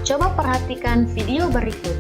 Coba perhatikan video berikut.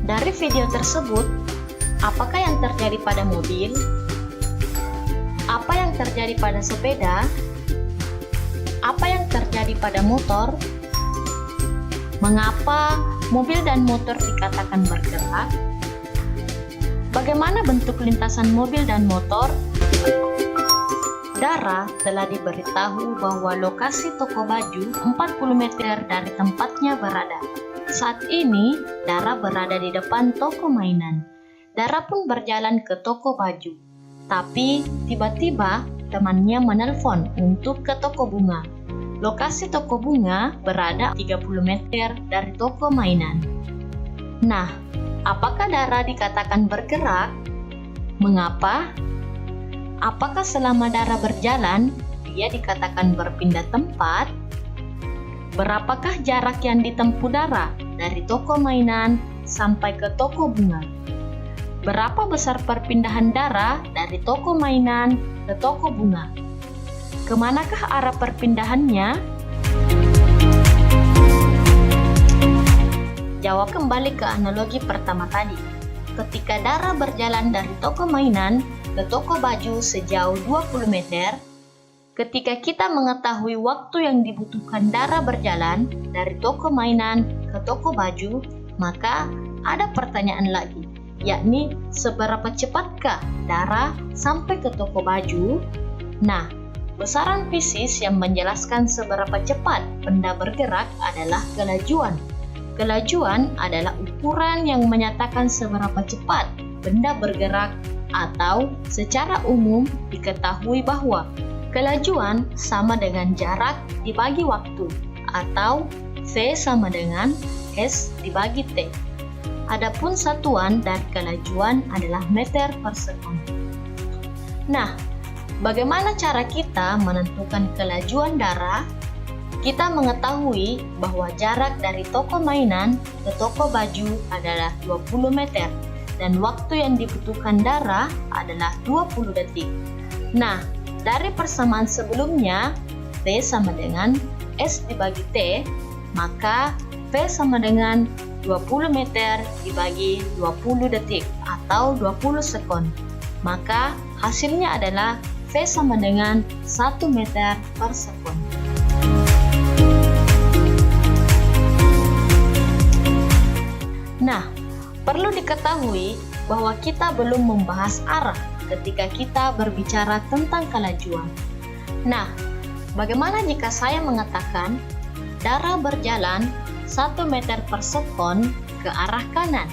Dari video tersebut, apakah yang terjadi pada mobil? Apa yang terjadi pada sepeda? Apa yang terjadi pada motor? Mengapa mobil dan motor dikatakan bergerak? Bagaimana bentuk lintasan mobil dan motor? Dara telah diberitahu bahwa lokasi toko baju 40 meter dari tempatnya berada. Saat ini, Dara berada di depan toko mainan. Dara pun berjalan ke toko baju. Tapi, tiba-tiba temannya menelpon untuk ke toko bunga. Lokasi toko bunga berada 30 meter dari toko mainan. Nah, apakah Dara dikatakan bergerak? Mengapa? Apakah selama Dara berjalan, dia dikatakan berpindah tempat? Berapakah jarak yang ditempuh Dara dari toko mainan sampai ke toko bunga? Berapa besar perpindahan Dara dari toko mainan ke toko bunga? Kemanakah arah perpindahannya? Jawab kembali ke analogi pertama tadi. Ketika Dara berjalan dari toko mainan ke toko baju sejauh 20 meter, ketika kita mengetahui waktu yang dibutuhkan Dara berjalan dari toko mainan ke toko baju, maka ada pertanyaan lagi, yakni seberapa cepatkah Dara sampai ke toko baju? Nah, besaran fisis yang menjelaskan seberapa cepat benda bergerak adalah kelajuan. Kelajuan adalah ukuran yang menyatakan seberapa cepat benda bergerak, atau secara umum diketahui bahwa kelajuan sama dengan jarak dibagi waktu, atau V sama dengan S dibagi T. Adapun satuan dari kelajuan adalah meter per sekon. Nah, bagaimana cara kita menentukan kelajuan Dara? Kita mengetahui bahwa jarak dari toko mainan ke toko baju adalah 20 meter dan waktu yang dibutuhkan Dara adalah 20 detik. Nah, dari persamaan sebelumnya, T sama dengan S dibagi T, maka V sama dengan 20 meter dibagi 20 detik atau 20 sekon. Maka hasilnya adalah V sama dengan 1 meter per sekon. Nah, perlu diketahui bahwa kita belum membahas arah ketika kita berbicara tentang kelajuan. Nah, bagaimana jika saya mengatakan Dara berjalan 1 meter per sekon ke arah kanan?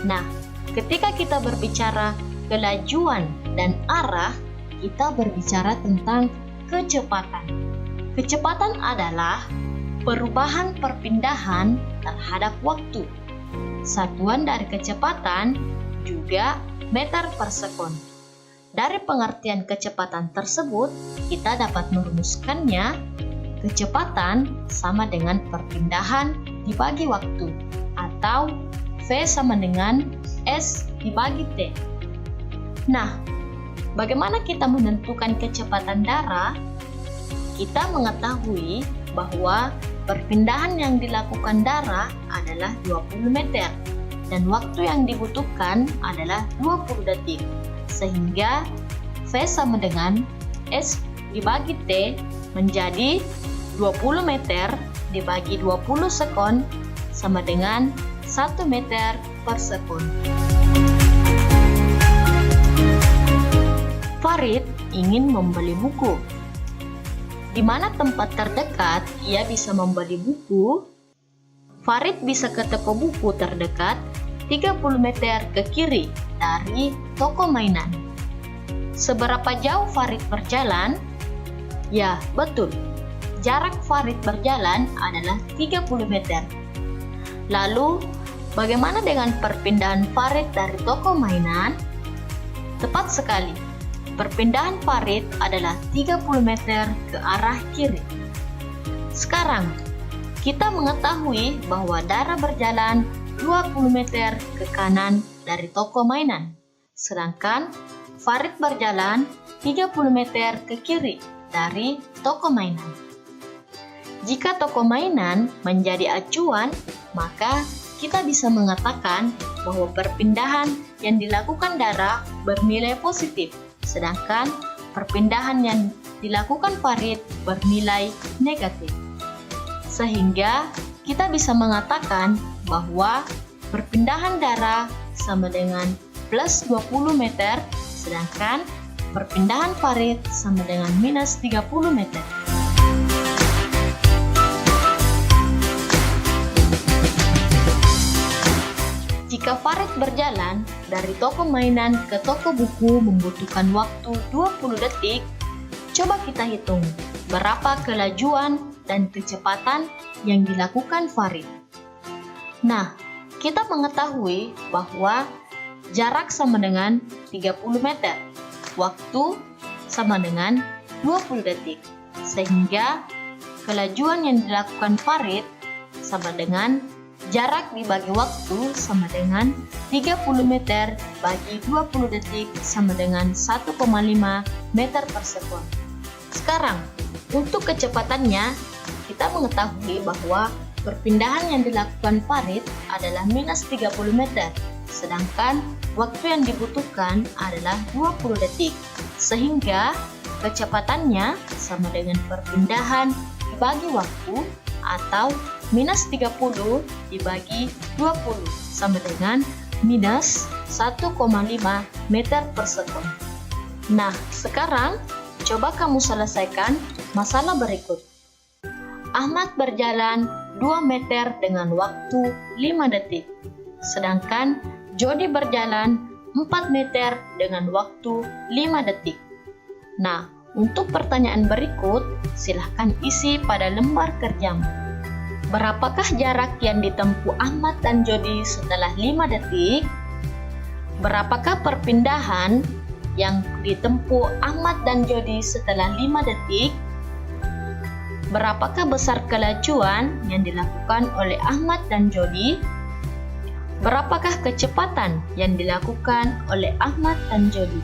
Nah, ketika kita berbicara kelajuan dan arah, kita berbicara tentang kecepatan. Kecepatan adalah perubahan perpindahan terhadap waktu. Satuan dari kecepatan juga meter per sekon. Dari pengertian kecepatan tersebut, kita dapat merumuskannya. Kecepatan sama dengan perpindahan dibagi waktu, atau V sama dengan S dibagi T. Nah, bagaimana kita menentukan kecepatan Dara? Kita mengetahui bahwa perpindahan yang dilakukan Dara adalah 20 meter dan waktu yang dibutuhkan adalah 20 detik. Sehingga V sama dengan S dibagi T menjadi 20 meter dibagi 20 sekon sama dengan 1 meter per sekon. Farid ingin membeli buku. Di mana tempat terdekat ia bisa membeli buku? Farid bisa ke toko buku terdekat 30 meter ke kiri dari toko mainan. Seberapa jauh Farid berjalan? Ya, betul. Jarak Farid berjalan adalah 30 meter. Lalu, bagaimana dengan perpindahan Farid dari toko mainan? Tepat sekali. Perpindahan Farid adalah 30 meter ke arah kiri. Sekarang, kita mengetahui bahwa Dara berjalan 20 meter ke kanan dari toko mainan. sedangkan Farid berjalan 30 meter ke kiri dari toko mainan. Jika toko mainan menjadi acuan, maka kita bisa mengatakan bahwa perpindahan yang dilakukan Dara bernilai positif, sedangkan perpindahan yang dilakukan Farid bernilai negatif. Sehingga kita bisa mengatakan bahwa perpindahan Dara sama dengan plus 20 meter, sedangkan perpindahan Farid sama dengan minus 30 meter. Jika Farid berjalan dari toko mainan ke toko buku membutuhkan waktu 20 detik, coba kita hitung berapa kelajuan dan kecepatan yang dilakukan Farid. Nah, kita mengetahui bahwa jarak sama dengan 30 meter, waktu sama dengan 20 detik, sehingga kelajuan yang dilakukan Farid sama dengan jarak dibagi waktu sama dengan 30 meter bagi 20 detik sama dengan 1,5 meter per sekon. Sekarang, untuk kecepatannya, kita mengetahui bahwa perpindahan yang dilakukan Farid adalah minus 30 meter, sedangkan waktu yang dibutuhkan adalah 20 detik, sehingga kecepatannya sama dengan perpindahan dibagi waktu atau minus 30 dibagi 20 sama dengan minus 1,5 meter per sekon. Nah, sekarang coba kamu selesaikan masalah berikut. Ahmad berjalan 2 meter dengan waktu 5 detik, sedangkan Jody berjalan 4 meter dengan waktu 5 detik. Nah, untuk pertanyaan berikut, silahkan isi pada lembar kerjamu. Berapakah jarak yang ditempuh Ahmad dan Jody setelah 5 detik? Berapakah perpindahan yang ditempuh Ahmad dan Jody setelah 5 detik? Berapakah besar kelajuan yang dilakukan oleh Ahmad dan Jody? Berapakah kecepatan yang dilakukan oleh Ahmad dan Jody?